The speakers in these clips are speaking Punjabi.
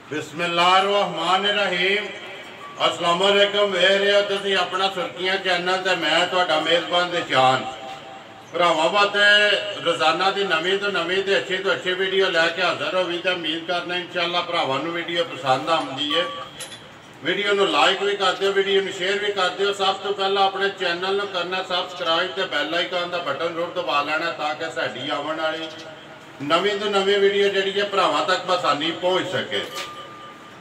बिस्मिल्लाहिर्रहमानिर्रहीम। अस्सलाम वालेकुम। वेख रहे हो तुसीं अपना सुर्खियां चैनल ते मैं तुहाडा मेज़बान निशान भरावां वास्ते रोज़ाना की नवीं तो अच्छी वीडियो लैके हाज़र हो भी। तो उम्मीद करना इंशाअल्लाह भरावां नूं वीडियो पसंद आउंदी है। वीडियो नूं लाइक भी कर दिओ, वीडियो नूं शेयर भी कर दिओ। सब तो पहला अपने चैनल नूं करना सबसक्राइब ते बैल आइकन का बटन जरूर दबा लेना ताकि साडी आउण वाली नवीं तो नवीं वीडियो जिहड़ी है भरावां तक आसानी पहुँच सके।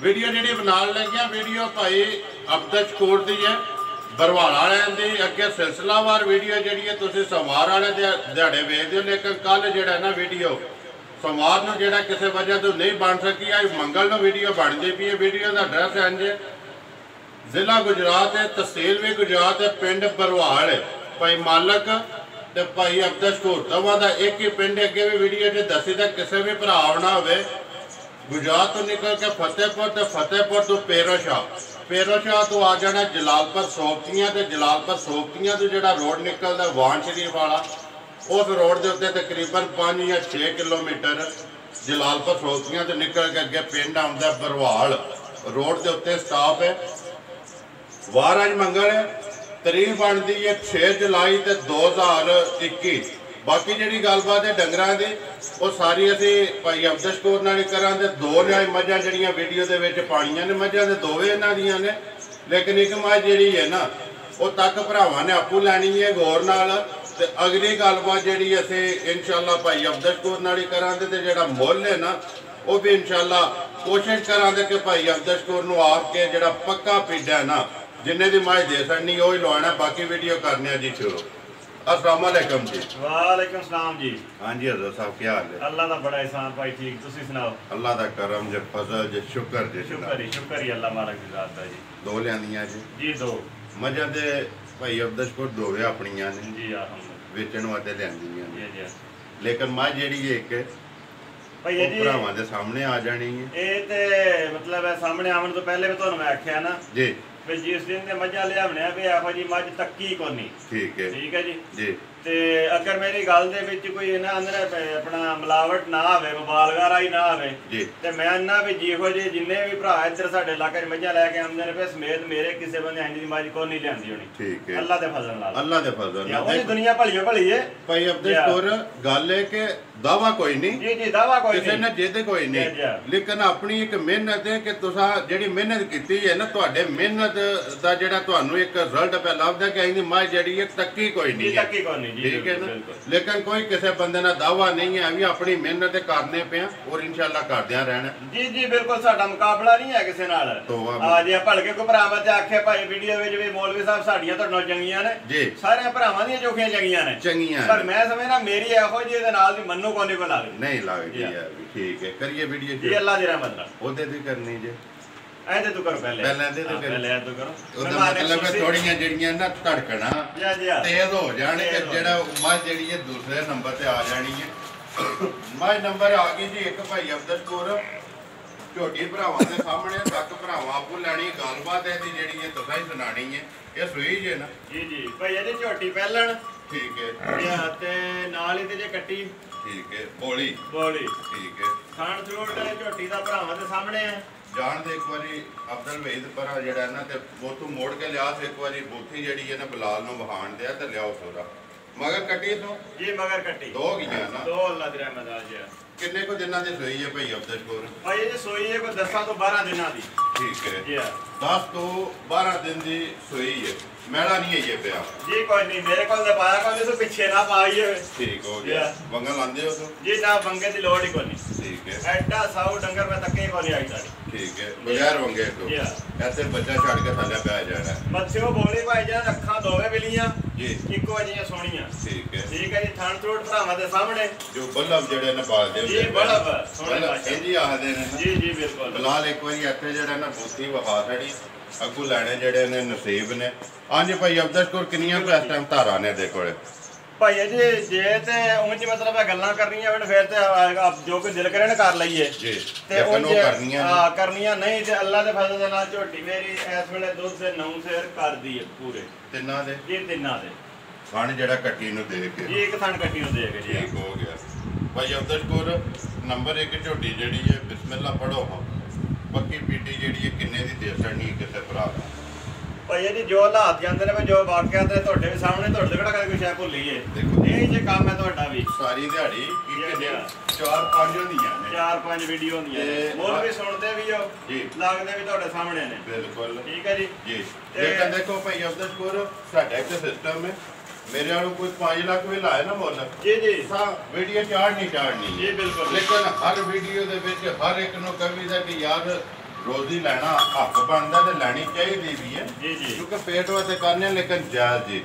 वीडियो जी बना लगे वीडियो भाई अब्दुल शकूर की है, बरवाल वाले की अगे सिलसिलावार वीडियो जी है। तुम सोमवार वाले दिहाड़े वेखते हो, लेकिन कल जो ना वीडियो सोमवार को जो किसी वजह तो नहीं बन सकी, अज मंगल को वीडियो बनती पी है। वीडियो का एड्रैस इंज जिला गुजरात है, तहसील भी गुजरात है, पिंड बरवाल है। भाई मालक तो भाई अब्दुल शकूर दोवां का एक ही पिंड। अगे भी वीडियो जो दसी तो किसी भी भरा आना हो गुजरात तो निकल के फतेहपुर तो फतेहपुर तो पेरोशाह तो आ जाना जलालपुर सोबतियां। तो जलालपुर सोबतियां तो जो रोड निकलता वान शरीफ वाला, उस रोड के उत्ते तकरीबन 5 या 6 किलोमीटर जलालपुर सोबतियां तो निकल के अगे पिंड आउंदा बरवाल। रोड के उत्ते स्टाफ है। वार अज मंगल है, तरीक बनती है 6 जुलाई तो 2021। बाकी जी गलबात है डंगर की वो सारी असी भाई अब्दुल शकूर नाल ही करा। दो न्याय मझां जड़ियाँ वीडियो के पाइयां ने, मझां तो दोवें इन्हां दियां ने, लेकिन एक मझ जी है ना वो तक भरावां ने आपू लैनी है गौर नाल। ते अगली गलबात जी असी इंशाअल्लाह भाई अब्दुल शकूर नाल ही करा। जो मुल है ना वो भी इंशाअल्लाह कोशिश करा कि भाई अब्दुल शकूर नूं आख के जो पक्का पिंड है ना जिन्हें की मझ दे सकनी वो ही लवाना। बाकी वीडियो करने जी शुरू। अस्सलाम वालेकुम जी। वालेकुम सलाम जी। हाँ जी हज़रत साहब क्या हाल है? अल्लाह का बड़ा एहसान भाई, ठीक तुसी सुनाओ? अल्लाह का करम जे फजल जे शुक्र जे शुक्र ही अल्लाह मालिक दी ज़ात दा जी। दो लियांदियां जी? जी दो। मझां ते भाई अब्दुल शकूर दोवे अपनियां ने जी अल्हम्दुलिल्लाह, वेचण वास्ते लियांदियां जी ने, जी। लेकिन मझ जेहड़ी एक भाई ये जी भरावां दे सामने आ जानी है। ये ते मतलब है सामने आवन तो पहले भी तुहानूं मैं आख्या ना जी भी जिस दिन ते मझां लियावणे भी आखो जी मझ तक्की कोनी। ठीक है जी जी। ते अगर मेरी गल दे विच कोई ना अंदर अपना मिलावट ना आवे, मुबालगा ही ना आवे जी, ते मैं अन्ना भी जिहो जे जिन्ने भी भरा इधर साडे इलाके मझां लैके आंदे ने पे समेत मेरे किसी बंदे इंज दी मझ को नहीं लियांदी होनी। ठीक है अल्लाह दे फजल नाल, अल्लाह दे फजल नाल। ओदी दुनिया भली भली है भाई अब्दुल शकूर गल है कि दावा कोई नहीं, जी जी दावा कोई किसी ने जिद कोई नहीं, लेकिन अपनी एक मेहनत है कि तुसां जिहड़ी मेहनत कीती है ना तुहाडे मेहनत दा जिहड़ा तुहानूं एक रिजल्ट पे लभदा कि इंदी मझ जिहड़ी है तक्की कोई नहीं है। तक्की कोई नहीं जी, ठीक है ना। लेकिन कोई किसी बंदे ना दावा नहीं है, अभी अपनी मेहनत करने पे और इंशाअल्लाह करदियां रहना। जी जी बिल्कुल, साडा मुकाबला नहीं है किसी नाल। आ जे भलके को भरावां ते आखे भाई वीडियो विच भी मौलवी साहब साडियां तुहाडे नाल चंगियां ने जी, सारे भरावां दी जोखियां चंगियां ने चंगियां, पर मैं समझना मेरी एहो जी दे नाल दी मन्नू कोनी को लागे नहीं लगदी है। ठीक है करिए वीडियो जी, अल्लाह दी रहमत नाल ओदे दी करनी जी। ऐसे तो करो पहले तो करो मतलब थोड़ियां जड़ियां ना धड़कना तेज हो जाने कि जेड़ा मझ जेड़ी है दूसरे नंबर ते आ जानी है। मझ नंबर आ गई जी एक भाई अब्दुल शकूर झोटी भरावां दे सामने तक भरावां आपू लैनी गलबात है जेड़ी है तुसां ही सुनानी है। ये सुई जे ना जी जी भाई ये झोटी पहलन ठीक है ते नाल ही ते जे कट्टी ठीक है बोली ठीक है खान थ्रोट झोटी दा भरावां दे सामने है जान दे। एक बारी अब्दुल वहीद पर जड़ा ना ते बोतू मोड़ के लिया एक बारी बूथी जड़ी है ना बिलाल नूं वहाण दिया ते लियाओ सोरा मगर कट्टी तो जी मगर कट्टी दो गईयां ना दो अल्लाह दी रहमत आ जी। किन्ने को दिनां दी सोई है भाई अब्दुल शकूर? भाई ये सोई है कोई 10 तो 12 दिनां दी। ठीक है जी 10 तो 12 दिन दी सोई है, मैला नहीं है ये पिया जी? कोई नहीं मेरे को दे पाया कोई तो पीछे ना पाइए। ठीक हो गया। वंगा लांदे हो तो जी ना वंगे दी लोड़ ही कोनी। ठीक है एडा साऊ डंगर में तक्के कोनी आई साडी। ठीक है बगैर वंगे तो ऐसे बच्चा छड़ के थल्ले पै जाना मत्स्यो बोली भाई जान अखां दोवे बिलियां जी इको जिहियां सोहणियां। ठीक है जी थान थ्रोट भरावां दे सामने जो बल्लभ जेड़े ने पाल दे जी बल्लभ सोहणे इंजी आखदे ने जी जी बिल्कुल। बिलाल एक बारी इत्थे जेड़ा ना बूथी वखा छड़ी अगू लैने जेड़े ने नसीब ने। हां जी भाई अब्दुल शकूर किन्नियां इस टाइम धारां ने दे कोले? भाई जी जे ते उंज मतलब है गल्लां करनियां होण फिर ते जो कोई दिल करे ना कर लईए जी ते उंज करनियां नहीं ते अल्लाह दे फजल दे नाल झोटी मेरी इस वेले दुध से 9 सेर कर दी है पूरे तिन्ना दे जी तिन्ना दे थण जेड़ा कट्टी नूं दे के जी एक थण कट्टी नूं दे के जी ठीक हो गया। भाई अब्दुल शकूर नंबर 1 झोटी जेड़ी है बिस्मिल्लाह पढ़ो। हां ਪੱਕੀ ਪੀਟੀ ਜਿਹੜੀ ਹੈ ਕਿੰਨੇ ਦੀ ਦੇ ਸਕਣੀ ਕਿਸੇ ਭਰਾ ਨੂੰ ਭਾਈ ਜੀ ਜੋ ਹਾਲਾਤ ਜਾਂਦੇ ਨੇ ਜੋ ਵਾਕਿਆ ਤੇ ਤੁਹਾਡੇ ਵੀ ਸਾਹਮਣੇ ਤੁਹਾਡੇ ਕਿਹੜਾ ਕਦੇ ਕੋਈ ਸ਼ੈ ਭੁੱਲੀਏ ਇਹ ਜੇ ਕੰਮ ਹੈ ਤੁਹਾਡਾ ਵੀ ਸਾਰੀ ਦਿਹਾੜੀ ਕਿੰਨੇ 4-5 ਹੁੰਦੀਆਂ ਨੇ 4-5 ਵੀਡੀਓ ਹੁੰਦੀਆਂ ਨੇ ਮੋਲ ਵੀ ਸੁਣਦੇ ਵੀ ਹੋ ਲੱਗਦੇ ਵੀ ਤੁਹਾਡੇ ਸਾਹਮਣੇ ਨੇ ਬਿਲਕੁਲ ਠੀਕ ਹੈ ਜੀ ਲੇਕਿਨ ਦੇਖੋ ਭਾਈ ਅਬਦੁਲਪੁਰ ਸਾਡਾ ਇੱਕ ਸਿਸਟਮ ਹੈ ਮੇਰੇ ਵਾਲੋਂ ਕੋਈ 5 ਲੱਖ ਵੀ ਲਾਏ ਨਾ ਮੁੱਲ ਜੀ ਸਾ ਵੀਡੀਓ ਚਾੜਨੀ ਜੀ ਬਿਲਕੁਲ ਲੇਕਿਨ ਹਰ ਵੀਡੀਓ ਦੇ ਵਿੱਚ ਹਰ ਇੱਕ ਨੂੰ ਕਹੀਦਾ ਕਿ ਯਾਰ ਰੋਜ਼ੀ ਲੈਣਾ ਹੱਕ ਬਣਦਾ ਤੇ ਲੈਣੀ ਚਾਹੀਦੀ ਵੀ ਹੈ ਕਿਉਂਕਿ ਪੇਟ ਵਾਸਤੇ ਕਰਨੇ ਲੇਕਿਨ ਜਾਇਜ਼ ਜੀ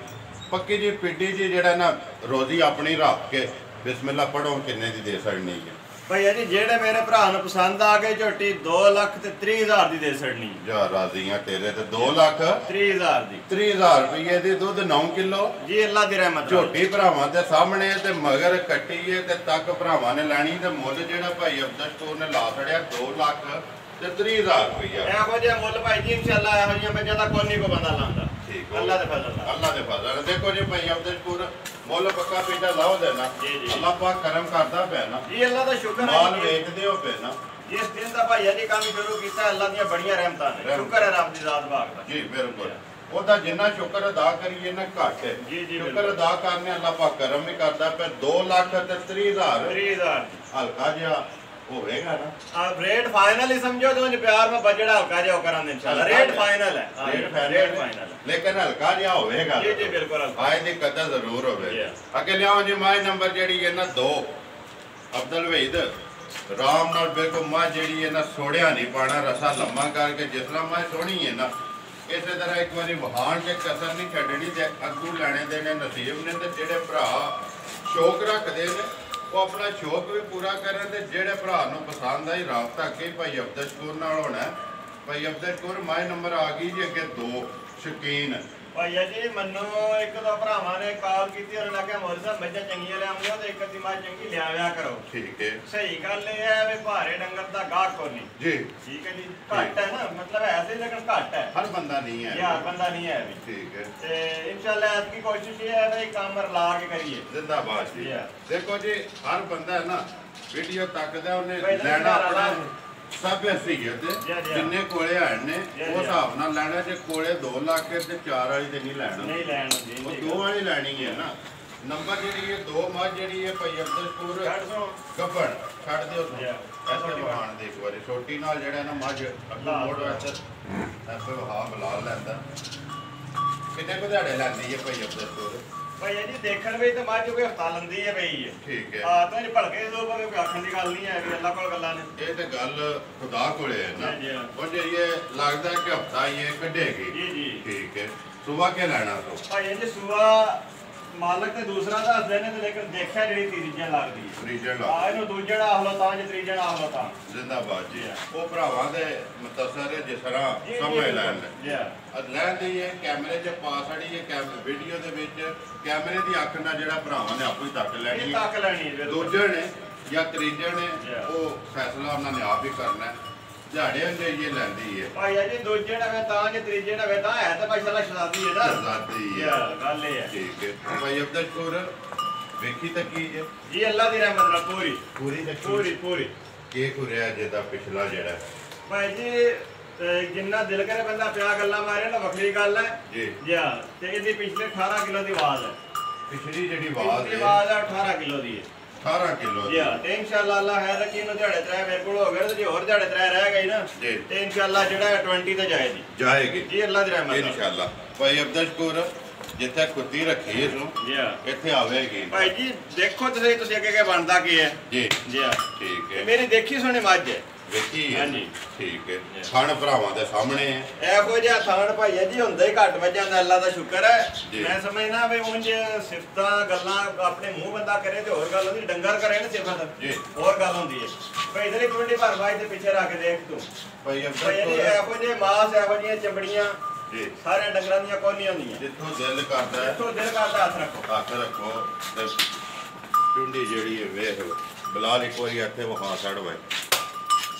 ਪੱਕੀ ਜੀ ਪਿੱਡੀ ਜੀ ਜਿਹੜਾ ਨਾ ਰੋਜ਼ੀ ਆਪਣੀ ਰੱਖ ਕੇ ਬਿਸਮਿਲ੍ਲਾ ਪੜੋ ਕਿੰਨੇ ਦੀ ਦੇ ਸਕਣੀ ਹੈ ਭਾਈ ਜੀ ਜਿਹੜੇ ਮੇਰੇ ਭਰਾ ਨੂੰ ਪਸੰਦ ਆ ਗਏ ਝੋਟੀ 2,30,000 ਦੀ ਦੇ ਸਕਣੀ ਜਾ ਰਾਜ਼ੀਆਂ ਤੇਰੇ ਤੇ 2,30,000 ਦੀ 30,000 ਰੁਪਏ ਦੀ ਦੁੱਧ 9 ਕਿਲੋ ਜੀ ਅੱਲਾ ਦੀ ਰਹਿਮਤ ਝੋਟੀ ਭਰਾਵਾਂ ਦੇ ਸਾਹਮਣੇ ਤੇ ਮਗਰ ਕੱਟੀ ਹੈ ਤੇ ਤੱਕ ਭਰਾਵਾਂ ਨੇ ਲੈਣੀ ਤੇ ਮੁੱਲ ਜਿਹੜਾ ਭਾਈ ਅਬਦੁਲ ਸਟੋਰ ਨੇ ਲਾ ਛੜਿਆ 2,30,000 ਰੁਪਇਆ ਇਹੋ ਜਿਹਾ ਮੁੱਲ ਭਾਈ ਜੀ ਇਨਸ਼ਾਅੱਲਾ ਇਹੋ ਜਿਹੀਆਂ ਬੱਚਾ ਦਾ ਕੋਈ ਨਹੀਂ ਕੋ ਬੰਦਾ ਲਾਉਂਦਾ ਠੀਕ ਅੱਲਾ ਦੇ ਫਜ਼ਲ ਦੇਖੋ ਜੀ ਭਾਈ ਅਬਦੁਲਪੁਰ ਮੁੱਲ ਪੱਕਾ ਪੀਟਾ ਲਾਓ ਦੇਣਾ ਅੱਲਾ ਪਾਕ ਕਰਮ ਕਰਦਾ ਪਿਆ ਨਾ ਜੀ ਅੱਲਾ ਦਾ ਸ਼ੁਕਰ ਹੈ ਮਾਲ ਵੇਚਦੇ ਹੋ ਪਏ ਨਾ ਇਸ ਦਿਨ ਦਾ ਭਾਈ ਜੀ ਕੰਮ ਸ਼ੁਰੂ ਕੀਤਾ ਅੱਲਾ ਦੀਆਂ ਬੜੀਆਂ ਰਹਿਮਤਾਂ ਨੇ ਸ਼ੁਕਰ ਹੈ ਰੱਬ ਦੀ ਜ਼ਾਤ ਪਾਕ ਦਾ ਜੀ ਬਿਲਕੁਲ ਉਹਦਾ ਜਿੰਨਾ ਸ਼ੁਕਰ ਅਦਾ ਕਰੀਏ ਨਾ ਘੱਟ ਹੈ ਸ਼ੁਕਰ ਅਦਾ ਕਰਨੇ ਅੱਲਾ ਪਾਕ ਕਰਮ ਵੀ ਕਰਦਾ ਪਿਆ 2,30,000 ਹਲਕਾ ਜਿਹਾ ਹੋਵੇਗਾ ਨਾ ਆ ਰੇਟ ਫਾਈਨਲ ਹੀ ਸਮਝੋ ਤੇ ਪਿਆਰ ਮੈਂ ਬਜਟ ਹਲਕਾ ਜਿਹਾ ਕਰਾਂਗੇ ਇਨਸ਼ਾਅੱਲਾ ਰੇਟ ਫਾਈਨਲ ਹੈ ਰੇਟ ਫਾਈਨਲ ਲੇਕਿਨ ਹਲਕਾ ਜਿਹਾ ਹੋਵੇਗਾ ਜੀ ਬਿਲਕੁਲ ਆਏ ਦੀ ਕਦਰ ਜ਼ਰੂਰ ਹੋਵੇ ਅੱਗੇ ਲਿਆਓ ਜੀ ਮਾਈ ਨੰਬਰ ਜਿਹੜੀ ਹੈ ਨਾ 2 ਅਬਦੁਲ ਵਹੀਦ ਰਾਮ ਨਾਲ ਬਿਲਕੁਲ ਮਾਂ ਜਿਹੜੀ ਹੈ ਨਾ ਸੋੜਿਆ ਨਹੀਂ ਪਾਣਾ ਰਸਾ ਲੰਮਾ ਕਰਕੇ ਜਿਸ ਤਰ੍ਹਾਂ ਮਾਂ ਸੋਹਣੀ ਹੈ ਨਾ ਇਸੇ ਤਰ੍ਹਾਂ ਇੱਕ ਵਾਰੀ ਵਹਾਣ ਤੇ ਕਸਰ ਨਹੀਂ ਛੱਡਣੀ ਤੇ ਅੱਗੂ ਲੈਣੇ ਦੇਣੇ ਨਸੀਬ ਨੇ ਤੇ ਜਿਹੜੇ ਭਰਾ ਸ਼ੌਕ ਰੱਖਦੇ ਨੇ ਉਹ ਆਪਣਾ ਸ਼ੌਕ ਵੀ ਪੂਰਾ ਕਰਨ ਤੇ ਜਿਹੜੇ ਭਰਾ ਨੂੰ ਪਸੰਦ ਆਈ ਰਾਬਤਾ ਕੇ ਭਾਈ ਅਬਦੁਲ ਸ਼ਕੂਰ ਨਾਲ ਹੋਣਾ ਭਾਈ ਅਬਦੁਲ ਸ਼ਕੂਰ ਮਾਈ ਨੰਬਰ ਆ ਗਈ ਜੀ ਅੱਗੇ 2 ਸ਼ੌਕੀਨ ਭਾਈ ਜੀ ਮੈਨੂੰ ਇੱਕ ਦੋ ਭਰਾਵਾਂ ਨੇ ਕਾਲ ਕੀਤੀ ਉਹਨਾਂ ਨੇ ਕਿਹਾ ਮੌਲਵੀ ਸਾਹਿਬ ਮੱਝਾਂ ਚੰਗੀਆਂ ਲਿਆਉਂਗਾ ਤੇ ਇੱਕ ਅੱਧੀ ਮੱਝ ਚੰਗੀ ਲਿਆਵਿਆ ਕਰੋ ਠੀਕ ਹੈ ਸਹੀ ਗੱਲ ਇਹ ਹੈ ਵੀ ਭਾਰੇ ਡੰਗਰ ਦਾ ਗਾਹਕ ਕੋਈ ਨਹੀਂ ਜੀ ਠੀਕ ਹੈ ਜੀ ਘੱਟ ਹੈ ਨਾ ਮਤਲਬ ਐਸੇ ਲੇਕਿਨ ਘੱਟ ਹੈ ਹਰ ਬੰਦਾ ਨਹੀਂ ਹੈ ਯਾਰ ਬੰਦਾ ਨਹੀਂ ਹੈ ਵੀ ਠੀਕ ਹੈ ਤੇ ਇਨਸ਼ਾਅੱਲਾ ਅੱਜ ਦੀ ਕੋਸ਼ਿਸ਼ ਇਹ ਹੈ ਵੀ ਕੰਮ ਰਲਾ ਕੇ ਕਰੀਏ ਜ਼ਿੰਦਾਬਾਦ ਜੀ ਦੇਖੋ ਜੀ ਹਰ ਬੰਦਾ ਨਾ ਵੀਡੀਓ ਤੱਕਦਾ ਉਹਨੇ ਲੈਣਾ ਆਪਣਾ ਸਭ ਹਸੀਅਤ ਜਿੰਨੇ ਕੋਲੇ ਆਣ ਨੇ ਉਹ ਹਿਸਾਬ ਨਾਲ ਲੈਣਾ ਜੇ ਕੋਲੇ 2 ਲੱਖ ਤੇ 4 ਵਾਲੀ ਤੇ ਨਹੀਂ ਲੈਣਾ ਉਹ 2 ਵਾਲੀ ਲੈਣੀ ਹੈ ਨਾ ਨੰਬਰ ਜਿਹੜੀ ਹੈ 2 ਮੱਝ ਜਿਹੜੀ ਹੈ ਭਾਈ ਅਬਦੁਲ ਸ਼ਕੂਰ ਗੱਬੜ ਛੱਡ ਦਿਓ ਐਸੇ ਵਹਾਣ ਦੇ ਇੱਕ ਵਾਰੀ ਛੋਟੀ ਨਾਲ ਜਿਹੜਾ ਨਾ ਮੱਝ ਅੱਗੋਂ ਮੋੜ ਐਸੇ ਵਹਾ ਬੁਲਾ ਲੈਂਦਾ ਕਿੰਨੇ ਕੁ ਦਿਹਾੜੇ ਲੈਂਦੀ ਹੈ ਭਾਈ ਅਬਦੁਲ ਸ਼ਕੂਰ ਭਾਈ ਜੀ ਦੇਖਣ ਵਿੱਚ ਤਾਂ ਮੱਝ ਕੋਈ ਹਫਤਾ ਲੰਦੀ ਹੈ ਬਈ ਠੀਕ ਹੈ ਆ ਤਾਂ ਭਲਕੇ ਦੋ ਪਰ ਕੋਈ ਆਖਣ ਦੀ ਗੱਲ ਨਹੀਂ ਹੈ ਵੀ ਅੱਲਾ ਕੋਲ ਗੱਲਾਂ ਨੇ ਇਹ ਤੇ ਗੱਲ ਖੁਦਾ ਕੋਲੇ ਹੈ ਨਾ ਉਹ ਜੇ ਇਹ ਲੱਗਦਾ ਕਿ ਹਫਤਾ ਹੀ ਇਹ ਕੱਢੇਗੀ ਜੀ ਠੀਕ ਹੈ ਸੁਬਾ ਕੇ ਲੈਣਾ ਤੋਂ ਭਾਈ ਜੀ ਸੁਬਾ ਮਾਲਕ ਤੇ ਦੂਸਰਾ ਦੱਸਦੇ ਨੇ ਤੇ ਲੇਕਿਨ ਦੇਖਿਆ ਜਿਹੜੀ ਤੀਜੀਆਂ ਲੱਗਦੀ ਹੈ ਤੀਜੀਆਂ ਆ ਇਹਨੂੰ ਦੂਜਾ ਆਹਲੋ ਤਾਂ ਜੇ ਤੀਜਾ ਆਹਲੋ ਤਾਂ ਜ਼ਿੰਦਾਬਾਦ ਜੀ ਉਹ ਭਰਾਵਾਂ ਦੇ ਮੁਤਸਰ ਜਿਸ ਤਰ੍ਹਾਂ ਸਮਝ ਲੈਣ ਲੈਣ ਦੀ ਇਹ ਕੈਮਰੇ 'ਚ ਪਾ ਛੜੀ ਇਹ ਵੀਡੀਓ ਦੇ ਵਿੱਚ ਕੈਮਰੇ ਦੀ ਅੱਖ ਨਾਲ ਜਿਹੜਾ ਭਰਾਵਾਂ ਨੇ ਆਪੋ ਹੀ ਤੱਕ ਲੈਣੀ ਦੂਜੇ ਨੇ ਜਾਂ ਤੀਜੇ ਨੇ ਉਹ ਫੈਸਲਾ ਉਹਨਾਂ ਨੇ ਆਪ ਹੀ ਕਰਨਾ ਝਾੜੇ ਹੁੰਦੇ ਇਹ ਲੈਂਦੀ ਹੈ ਭਾਈ ਜੀ ਦੂਜੇ ਨਵੇਂ ਤਾਂ ਜੇ ਤੀਜੇ ਨਵੇਂ ਤਾਂ ਹੈ ਤਾਂ ਭਾਈ ਸਾਲਾ ਸ਼ਰਾਬੀ ਹੈ ਨਾ ਸ਼ਰਾਬੀ ਹੈ ਗੱਲ ਇਹ ਹੈ ਠੀਕ ਹੈ ਭਾਈ ਅਬਦੁਲ ਸ਼ਕੂਰ ਵੇਖੀ ਤਾਂ ਕੀ ਹੈ ਜੀ ਅੱਲਾ ਦੀ ਰਹਿਮਤ ਨਾਲ ਪੂਰੀ ਕੀ ਕੁਰਿਆ ਜਿਹਦਾ ਪਿਛਲਾ ਜਿਹੜਾ ਭਾਈ ਜੀ ਜਿੰਨਾ ਦਿਲ ਕਰੇ ਬੰਦਾ ਪਿਆ ਗੱਲਾਂ ਮਾਰੇ ਨਾ ਵੱਖਰੀ ਗੱਲ ਹੈ ਜੀ ਤੇ ਇਹਦੀ ਪਿਛਲੇ 18 ਕਿਲੋ ਦੀ ਆਵਾਜ਼ ਹੈ ਪਿਛਲੀ ਜਿਹੜੀ ਆਵਾਜ਼ ਹੈ 18 ਕਿਲੋ ਦੀ ਹੈ 18 ਕਿਲੋ ਜੀ ਤੇ ਇਨਸ਼ਾਅੱਲਾ ਅੱਲਾ ਹੈ ਰੱਖੀ ਨੂੰ ਦਿਹਾੜੇ ਤਰੇ ਮੇਰੇ ਕੋਲ ਹੋ ਗਏ ਤੇ ਜੇ ਹੋਰ ਦਿਹਾੜੇ ਤਰੇ ਰਹਿ ਗਈ ਨਾ ਤੇ ਇਨਸ਼ਾਅੱਲਾ ਜਿਹੜਾ 20 ਤੇ ਜਾਏਗੀ ਜੀ ਅੱਲਾ ਦੀ ਰਹਿਮਤ ਇਨਸ਼ਾਅੱਲਾ ਭਾਈ ਅਬਦੁਲ ਸ਼ਕੂਰ ਜਿੱਥੇ ਕੁੱਤੀ ਰੱਖੀ ਇਸ ਨੂੰ ਇੱਥੇ ਆਵੇਗੀ ਭਾਈ ਜੀ ਦੇਖੋ ਤੁਸੀਂ ਅੱਗੇ ਬਣਦਾ ਕੀ ਹੈ ਜੀ ਠੀਕ ਹੈ ਮੇਰੀ ਦੇਖੀ ਸੁਣੀ ਮੱਝ ਹੈ ਵੇਖੀ ਹਾਂਜੀ ਠੀਕ ਹੈ ਖਾਣ ਭਰਾਵਾਂ ਦੇ ਸਾਹਮਣੇ ਹੈ ਇਹੋ ਜਿਹਾ ਥਾਣ ਭਾਈ ਜੀ ਹੁੰਦਾ ਹੀ ਘੱਟ ਮੱਝਾਂ ਦਾ ਅੱਲਾ ਦਾ ਸ਼ੁਕਰ ਹੈ ਮੈਂ ਸਮਝਣਾ ਵੀ ਉਂਝ ਸਿਫਤਾਂ ਗੱਲਾਂ ਆਪਣੇ ਮੂੰਹ ਬੰਦਾ ਕਰੇ ਤੇ ਹੋਰ ਗੱਲ ਹੁੰਦੀ ਡੰਗਰ ਕਰੇ ਨਾ ਸਿਫਤ ਹੋਰ ਗੱਲ ਹੁੰਦੀ ਹੈ ਭਾਈ ਇਧਰ ਇੱਕ ਮਿੰਟ ਭਰ ਬਾਈ ਦੇ ਪਿੱਛੇ ਰੱਖ ਦੇਖ ਤੂੰ ਭਾਈ ਇਹੋ ਜਿਹੇ ਮਾਸ ਇਹੋ ਜਿਹੀਆਂ ਚਮੜੀਆਂ ਜੀ ਸਾਰੇ ਡੰਗਰਾਂ ਦੀਆਂ ਕੋਨੀਆਂ ਹੁੰਦੀਆਂ ਜਿੱਥੋਂ ਦਿਲ ਕਰਦਾ ਹੱਥ ਰੱਖੋ ਤੇ ਚੁੰਡੀ ਜਿਹੜੀ ਹੈ ਵੇਖ ਬਲਾਲ ਇੱਕ ਵਾਰੀ ਇੱਥੇ ਵਹਾ ਛੜ ਵੇ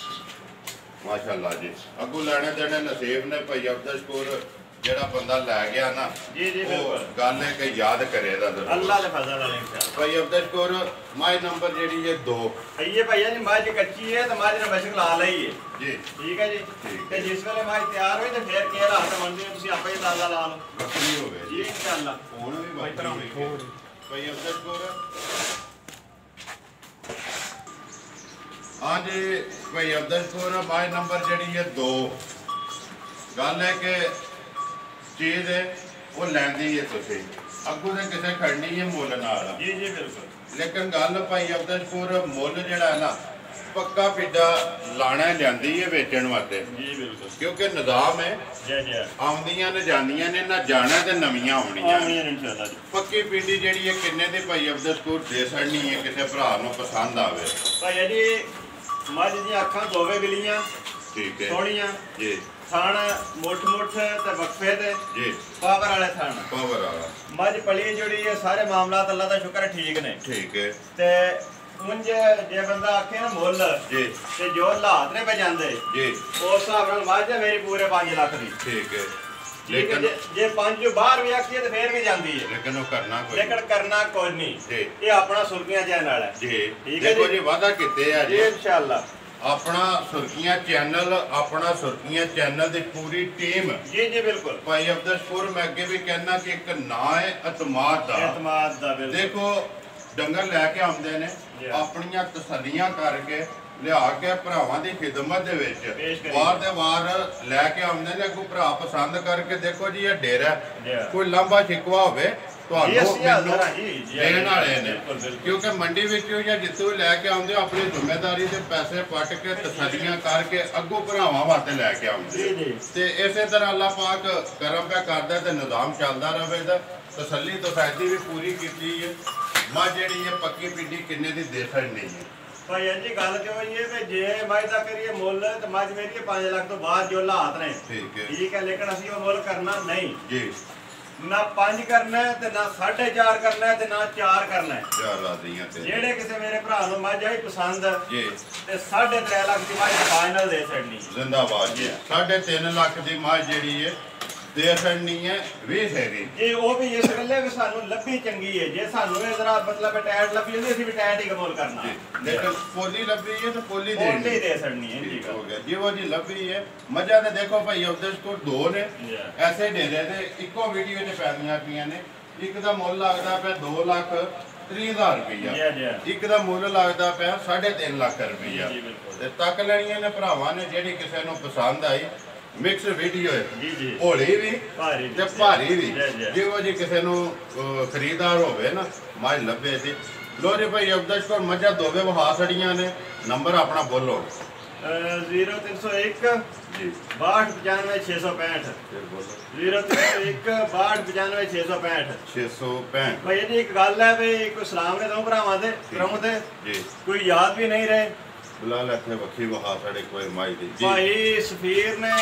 ਮਾਸ਼ਾਅੱਲਾ ਜੀ ਅੱਗੂ ਲੈਣੇ ਦੇਣੇ ਨਸੀਬ ਨੇ ਭਾਈ ਅਬਦੁਲ ਸ਼ਕੂਰ ਜਿਹੜਾ ਬੰਦਾ ਲੈ ਗਿਆ ਨਾ ਜੀ ਜੀ ਉਹ ਗੱਲ ਹੈ ਕਿ ਯਾਦ ਕਰੇਗਾ ਜ਼ਰੂਰ। ਅੱਲਾਹ ਦੇ ਫਜ਼ਲ ਨਾਲ इंशाअल्लाह। ਭਾਈ ਅਬਦਲ ਕੋਰ ਮਾਈ ਨੰਬਰ ਜਿਹੜੀ ਹੈ 2 ये भैया जी मज कच्ची है तो मज ने बशक ला ली है जी ठीक है जी ते जिस वेले मज तैयार हुई तो फिर के हालात बनदे तुसी आपे ही अंदाजा ला लो ਬੱਕਰੀ ਹੋ ਗਈ जी इंशाअल्लाह। ਹੁਣ ਵੀ ਬੱਕਰੀ ਹੋਈ ਭਾਈ ਅਬਦਲ ਕੋਰ ਹਾਂਜੀ ਭਾਈ ਅਬਦਲ ਕੋਰ ਮਾਈ ਨੰਬਰ ਜਿਹੜੀ ਹੈ 2 ਗੱਲ ਹੈ ਕਿ ਚੀਜ਼ ਹੈ ਉਹ ਲੈਂਦੀ ਹੈ ਤੁਸੀਂ ਅੱਗੋਂ ਤੇ ਕਿਸੇ ਖੜਨੀ ਹੈ ਮੁੱਲ ਨਾਲ जी जी बिल्कुल ਲੇਕਿਨ ਗੱਲ ਭਾਈ ਅਬਦਲ ਕੋਰ ਮੁੱਲ ਜਿਹੜਾ ਹੈ ਨਾ ਪੱਕਾ ਪਿੱਡਾ ਲਾਣਾ ਜਾਂਦੀ ਹੈ ਵੇਚਣ ਵਾਸਤੇ जी बिल्कुल ਕਿਉਂਕਿ ਨਿਜ਼ਾਮ ਹੈ जी जी ਆਉਂਦੀਆਂ ਨੇ ਜਾਂਦੀਆਂ ਨੇ ਨਾ ਜਾਣਾ ਤੇ ਨਵੀਆਂ ਆਉਣੀਆਂ आमीन इंशाअल्लाह जी। ਪੱਕੀ ਪਿੰਡੀ ਜਿਹੜੀ ਹੈ ਕਿੰਨੇ ਦੀ ਭਾਈ ਅਬਦਲ ਕੋਰ ਦੇ ਸੜਨੀ ਹੈ ਕਿਸੇ ਭਰਾ ਨੂੰ ਪਸੰਦ ਆਵੇ भैया जी मज दी अखां दोवे बिलियां ਠੀਕ ਹੈ सोहणियां ਜੀ ਥਣ ਮੁੱਠ ਮੁੱਠ ਤੇ ਵਕਫੇ ਤੇ ਜੀ ਪਾਵਰ ਵਾਲੇ ਥਣ ਪਾਵਰ ਵਾਲਾ ਮੱਝ ਪਲੀ ਜਿਹੜੀ ਹੈ ਸਾਰੇ ਮਾਮਲਾਤ ਅੱਲਾ ਦਾ ਸ਼ੁਕਰ ਹੈ ਠੀਕ ਨੇ ਠੀਕ ਹੈ ਤੇ ਉਂਝ ਜੇ ਬੰਦਾ ਆਖੇ ਨਾ ਮੁੱਲ ਜੀ ਤੇ ਜੋ ਹਾਲਾਤ ਨੇ ਪਜਾਂਦੇ ਜੀ ਉਸ ਹਿਸਾਬ ਨਾਲ ਮੱਝ ਹੈ ਮੇਰੀ ਪੂਰੇ 5 ਲੱਖ ਦੀ ਠੀਕ ਹੈ ਠੀਕ ਹੈ ਲੇਕਿਨ ਜੇ 5 ਬਾਹਰ ਵੀ ਆਖੀਏ ਤੇ ਫੇਰ ਵੀ ਜਾਂਦੀ ਹੈ ਲੇਕਿਨ ਉਹ ਕਰਨਾ ਕੋਈ ਲੇਕਿਨ ਕਰਨਾ ਕੋਈ ਨਹੀਂ ਜੀ ਇਹ ਆਪਣਾ ਸੁਰਖੀਆਂ ਚੈਨਲ ਹੈ ਜੀ ਠੀਕ ਹੈ ਦੇਖੋ ਜੀ। ਜੀ ਵਾਅਦਾ ਕੀਤੇ ਆ ਜੀ ਜੀ ਇਨਸ਼ਾਅੱਲਾ ਆਪਣਾ ਸੁਰਖੀਆਂ ਚੈਨਲ ਦੀ ਪੂਰੀ ਟੀਮ ਜੀ ਜੀ ਬਿਲਕੁਲ ਭਾਈ ਅਬਦਲਪੁਰ ਮੈਂ ਅੱਗੇ ਵੀ ਕਹਿਣਾ ਕਿ ਇੱਕ ਨਾਂ ਹੈ ਅਤਮਾਦ ਦਾ ਇਤਮਾਦ ਦਾ ਬਿਲਕੁਲ ਦੇਖੋ ਡੰਗਰ ਲੈ ਕੇ ਆਉਂਦੇ ਨੇ ਜੀ। ਆਪਣੀਆਂ ਤਸੱਲੀਆਂ ਕਰਕੇ ਲਿਆ ਕੇ ਭਰਾਵਾਂ ਦੀ ਖਿਦਮਤ ਦੇ ਪੇਸ਼ ਵਿੱਚ ਕਰੀਏ। ਵਾਰ ਦੇ ਵਾਰ ਲੈ ਕੇ ਆਉਂਦੇ ਨੇ ਅੱਗੋਂ ਭਰਾ ਪਸੰਦ ਕਰਕੇ ਦੇਖੋ ਜੀ ਇਹ ਡੇਰਾ ਜੀ। ਕੋਈ ਲੰਬਾ ਸ਼ਿਕਵਾ ਹੋਵੇ ਤੁਹਾਨੂੰ ਜੀ, ਅਸੀਂ ਹਾਜ਼ਰ ਮੈਨੂੰ ਹਾਂ ਜੀ, ਜੀ, ਦੇਣ ਵਾਲੇ ਨੇ ਬਿਲਕੁਲ, ਬਿਲਕੁਲ। ਕਿਉਂਕਿ ਮੰਡੀ ਵਿੱਚੋਂ ਜਾਂ ਜਿੱਥੋਂ ਲੈ ਕੇ ਆਉਂਦੇ ਹੋ ਆਪਣੀ ਜ਼ਿੰਮੇਵਾਰੀ ਦੇ ਪੈਸੇ ਪੱਟ ਕੇ ਤਸੱਲੀਆਂ ਕਰਕੇ ਅੱਗੋਂ ਭਰਾਵਾਂ ਵਾਸਤੇ ਲੈ ਕੇ ਆਉਂਦੇ ਜੀ, ਜੀ। ਤੇ ਇਸੇ ਤਰ੍ਹਾਂ ਅੱਲਾਹ ਪਾਕ ਕਰਮ ਪਿਆ ਕਰਦਾ ਤੇ ਨਿਜ਼ਾਮ ਚੱਲਦਾ ਰਹੇਗਾ ਤਸੱਲੀ ਤਸੱਲੀ ਵੀ ਪੂਰੀ ਕੀਤੀ ਹੈ ਮੱਝ ਜਿਹੜੀ ਹੈ ਪੱਕੀ ਪਿੰਡੀ ਕਿੰਨੇ ਦੀ ਦੇ ਸਕਦੀ ਹੈ ਭਾਈ ਜੀ ਗੱਲ ਤੇ ਹੋਈ ਹੈ ਕਿ ਜੇ ਮੱਝ ਦਾ ਕਰੀਏ ਮੁੱਲ ਤੇ ਮੱਝ ਮੇਰੀ 5 ਲੱਖ ਤੋਂ ਬਾਅਦ ਜੋ ਹਾਲਾਤ ਨੇ ਠੀਕ ਹੈ ਠੀਕ ਹੈ ਲੇਕਿਨ ਅਸੀਂ ਉਹ ਮੁੱਲ ਕਰਨਾ ਨਹੀਂ ਜੀ ਨਾ 5 ਕਰਨਾ ਹੈ ਤੇ ਨਾ 4.5 ਕਰਨਾ ਹੈ ਤੇ ਨਾ 4 ਕਰਨਾ ਹੈ ਚਾਰ ਰਾਜ਼ੀਆਂ ਤੇ ਜਿਹੜੇ ਕਿਸੇ ਮੇਰੇ ਭਰਾ ਨੂੰ ਮੱਝ ਆਈ ਪਸੰਦ ਜੀ ਤੇ 3.5 ਲੱਖ ਦੀ ਮੱਝ ਫਾਈਨਲ ਦੇ ਛੱਡਣੀ ਜ਼ਿੰਦਾਬਾਦ ਜੀ 3.5 ਲੱਖ ਦੀ ਮੱਝ ਜਿਹੜੀ ਹੈ ਦੇ ਸਕਣੀ ਹੈ 20 ਹੈਗੀ ਇਹ ਉਹ ਵੀ ਇਸ ਵੇਲੇ ਵੀ ਸਾਨੂੰ ਲੱਭੀ ਚੰਗੀ ਹੈ ਜੇ ਸਾਨੂੰ ਇਹ ਜ਼ਰਾ ਮਤਲਬ ਟੈਟ ਲੱਭੀ ਹੁੰਦੀ ਅਸੀਂ ਵੀ ਟੈਟ ਹੀ ਕਬੂਲ ਕਰਨਾ ਜੀ ਲੇਕਿਨ ਪੋਲੀ ਲੱਭੀ ਹੈ ਤਾਂ ਪੋਲੀ ਉਹਨੇ ਦੇਣੀ ਹੀ ਦੇ ਛੱਡਣੀ ਹੈ ਜੀ ਠੀਕ ਹੋ ਗੱਲ ਗਿਆ ਜਿਵੇਂ ਜੀ ਲੱਭੀ ਹੈ ਮੱਝਾਂ ਦੇ ਦੇਖੋ ਭਾਈ ਉਹਦੇ ਕੋਲ 2 ਨੇ Yeah. ਐਸੇ ਡੇਰੇ ਦੇ ਇੱਕੋ ਵੀਡੀਓ 'ਚ ਪੈਦੀਆਂ ਪਈਆਂ ਨੇ ਇੱਕ ਦਾ ਮੁੱਲ ਲੱਗਦਾ ਪਿਆ 2,30,000 ਰੁਪਈਆ Yeah. ਇੱਕ ਦਾ ਮੁੱਲ ਲੱਗਦਾ ਪਿਆ 3.5 ਲੱਖ ਰੁਪਈਆ ਜੀ, ਬਿਲਕੁਲ। ਤੇ ਤੱਕ ਲੈਣੀਆਂ ਨੇ ਭਰਾਵਾਂ ਨੇ ਜਿਹੜੀ ਕਿਸੇ ਨੂੰ ਪਸੰਦ ਆਈ ਮਿਕਸ ਵੀਡੀਓ ਹੈ ਜੀ ਜੀ ਹੌਲੀ ਵੀ ਭਾਰੀ ਵੀ। ਤੇ ਭਾਰੀ ਵੀ Yeah, yeah. ਜਿਹੋ ਜੀ ਕਿਸੇ ਨੂੰ ਖਰੀਦਦਾਰ ਹੋਵੇ ਨਾ ਮੱਝ ਲੱਭੇ ਤੇ ਲੋ ਜੀ ਭਾਈ ਅਬਦਸ਼ ਕੋਲ ਮੱਝਾਂ ਦੋਵੇਂ ਵਹਾ ਛੜੀਆਂ ਨੇ ਨੰਬਰ ਆਪਣਾ ਬੋਲੋ 0301 ਜੀ 6295 ਫਿਰ ਬੋਲੋ 0301 6295 665 ਭਾਈ ਜੀ ਇੱਕ ਗੱਲ ਹੈ ਵੀ ਕੋਈ ਸਲਾਮ ਨੇ ਦੋ ਭਰਾਵਾਂ ਦੇ ਕਰਮ ਤੇ ਜੀ ਕੋਈ ਯਾਦ ਵੀ ਨਹੀਂ ਰਹੇ ਬਲਾਲ ਇੱਥੇ ਵੱਖੀ ਵਹਾ ਸਾਡੇ ਕੋਈ ਮਾਈ ਦੀ ਜੀ ਭਾਈ ਸਫੀਰ ਨੇ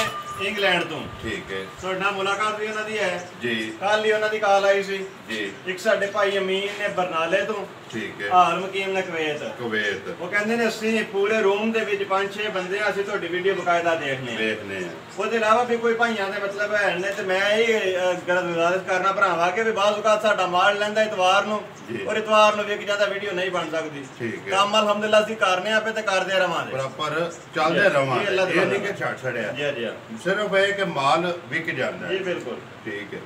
ਇੰਗਲੈਂਡ ਤੋਂ ਠੀਕ ਹੈ ਤੁਹਾਡੇ ਨਾਲ ਮੁਲਾਕਾਤ ਵੀ ਉਹਨਾਂ ਦੀ ਹੈ ਜੀ ਕੱਲ ਹੀ ਉਹਨਾਂ ਦੀ ਕਾਲ ਆਈ ਸੀ ਜੀ ਇੱਕ ਸਾਡੇ ਭਾਈ ਅਮੀਨ ਨੇ ਬਰਨਾਲੇ ਤੋਂ ਠੀਕ ਹੈ ਹਾਰ ਮਕੀਮ ਨੇ ਕੁਵੈਤ ਕੁਵੈਤ ਉਹ ਕਹਿੰਦੇ ਨੇ ਅਸੀਂ ਪੂਰੇ ਰੂਮ ਦੇ ਵਿੱਚ 5-6 ਬੰਦੇ ਆ ਅਸੀਂ ਤੁਹਾਡੀ ਵੀਡੀਓ ਬਕਾਇਦਾ ਦੇਖਨੇ ਆ ਵੇਖਨੇ ਆ ਉਹਦੇ ਇਲਾਵਾ ਵੀ ਕੋਈ ਭਾਈਆਂ ਦੇ ਮਤਲਬ ਹੈ ਨੇ ਤੇ ਮੈਂ ਇਹ ਗੁਜ਼ਾਰਿਸ਼ ਕਰਨਾ ਭਰਾਵਾ ਕਿ ਵੀ ਬਾਜ਼ ਔਕਾਤ ਸਾਡਾ ਮਾਲ ਲੈਂਦਾ ਇਤਵਾਰ ਨੂੰ ਜੀ। ਔਰ ਇਤਵਾਰ ਨੂੰ ਵਿਕ ਜਾਂਦਾ ਵੀਡੀਓ ਨਹੀਂ ਬਣ ਸਕਦੀ ਠੀਕ ਹੈ। ਕੰਮ ਅਲਹਮਦੁਲਿਲਾ ਅਸੀਂ ਕਰਨੇ ਆਪੇ ਤੇ ਕਰਦੇ ਰਵਾਂਗੇ ਬਰਾਬਰ ਚੱਲਦੇ ਰਵਾਂ ਜੀ, ਅੱਲਾਹ ਦੀ ਇਹ ਨਹੀਂ ਕਿ ਛੱਡ ਛੜਿਆ ਜੀ ਜੀ ਸਿਰਫ ਇਹ ਕਿ ਮਾਲ ਵਿਕ ਜਾਂਦਾ ਜੀ ਹੈ ਬਿਲਕੁਲ ਠੀਕ ਹੈ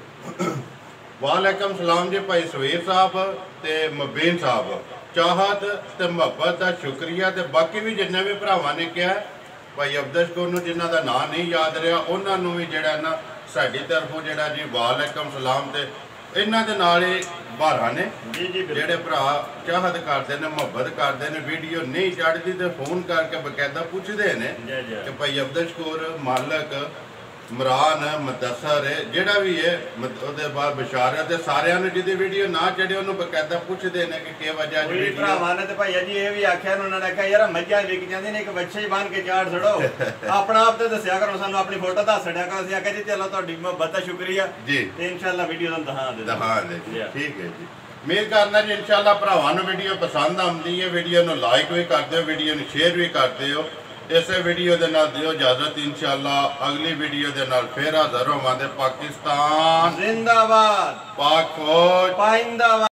ਵਾਲੇਕਮ ਸਲਾਮ ਜੀ ਭਾਈ ਸਵੇਰ ਸਾਹਿਬ ਤੇ ਮਬੀਨ ਸਾਹਿਬ ਚਾਹਤ ਤੇ ਮੁਹੱਬਤ ਦਾ ਸ਼ੁਕਰੀਆ ਤੇ ਬਾਕੀ ਵੀ ਜਿੰਨੇ ਵੀ ਭਰਾਵਾਂ ਨੇ ਕਿਹਾ ਭਾਈ ਅਬਦਸ਼ ਕੌਰ ਨੂੰ ਜਿਨ੍ਹਾਂ ਦਾ ਨਾਂ ਨਹੀਂ ਯਾਦ ਰਿਹਾ ਉਹਨਾਂ ਨੂੰ ਵੀ ਜਿਹੜਾ ਨਾ ਸਾਡੀ ਤਰਫੋਂ ਜਿਹੜਾ ਜੀ ਵਾਲੇਕਮ ਸਲਾਮ ਤੇ ਇਹਨਾਂ ਦੇ ਨਾਲ ਹੀ ਬਾਰਾਂ ਨੇ ਜੀ ਜੀ ਬਿਲਕੁਲ ਜਿਹੜੇ ਭਰਾ ਚਾਹਤ ਕਰਦੇ ਨੇ ਮੁਹੱਬਤ ਕਰਦੇ ਨੇ ਵੀਡੀਓ ਨਹੀਂ ਚੜ੍ਹਦੀ ਤੇ ਫੋਨ ਕਰਕੇ ਬਕਾਇਦਾ ਪੁੱਛਦੇ ਨੇ ਜੀ ਜੀ ਕਿ ਭਾਈ ਅਬਦਸ਼ ਕੌਰ ਮਾਲਕ ਇਮਰਾਨ ਮੁਦੱਸਰ ਜਿਹੜਾ ਵੀ ਹੈ ਉਹਦੇ ਬਾਅਦ ਬਸ਼ਾਰਤ ਤੇ ਸਾਰਿਆਂ ਨੂੰ ਜਿਹਦੀ ਵੀਡੀਓ ਨਾ ਚੜੇ ਉਹਨੂੰ ਬਕਾਇਦਾ ਪੁੱਛਦੇ ਨੇ ਕਿ ਕੀ ਵਜ੍ਹਾ ਜੀ ਕੋਈ ਵੀਡੀਓ ਭਰਾਵਾਂ ਨੇ ਤੇ ਭਾਈਆ ਜੀ ਇਹ ਵੀ ਆਖਿਆ ਉਹਨਾਂ ਨੇ ਆਖਿਆ ਯਾਰ ਮੱਝਾਂ ਵਿਕ ਜਾਂਦੀਆਂ ਨੇ ਇੱਕ ਬੱਚੇ ਹੀ ਬੰਨ ਕੇ ਚਾੜ ਛੜੋ ਆਪਣਾ ਆਪ ਤੇ ਦੱਸਿਆ ਕਰੋ ਸਾਨੂੰ ਆਪਣੀ ਫੋਟੋ ਦੱਸ ਛੜਿਆ ਕਰੋ ਅਸੀਂ ਆਖਿਆ ਜੀ ਚਲੋ ਤੁਹਾਡੀ ਮੁਹੱਬਤ ਦਾ ਸ਼ੁਕਰੀਆ ਜੀ ਤੇ ਇਨਸ਼ਾਅੱਲਾ ਵੀਡੀਓ ਤੁਹਾਨੂੰ ਦਿਖਾ ਦੇ ਦਹਾਂ ਦੇ ਠੀਕ ਹੈ ਜੀ ਮੇਰ ਕਰਨਾ ਜੀ ਇਨਸ਼ਾਅੱਲਾ ਭਰਾਵਾਂ ਨੂੰ ਵੀਡੀਓ ਪਸੰਦ ਆਉਂਦੀ ਹੈ ਵੀਡੀਓ ਨੂੰ ਲਾਈਕ ਵੀ ਕਰ ਦਿਓ ਵੀਡੀਓ ਨੂੰ ਸ਼ੇਅਰ ਵੀ ਕਰ ਦਿਓ इसे वीडियो दे नाल दियो इजाजत। इंशाअल्लाह अगली वीडियो दे नाल फिर हाज़र होवांगे। पाकिस्तान जिंदाबाद, पाक फौज पाइंदाबाद।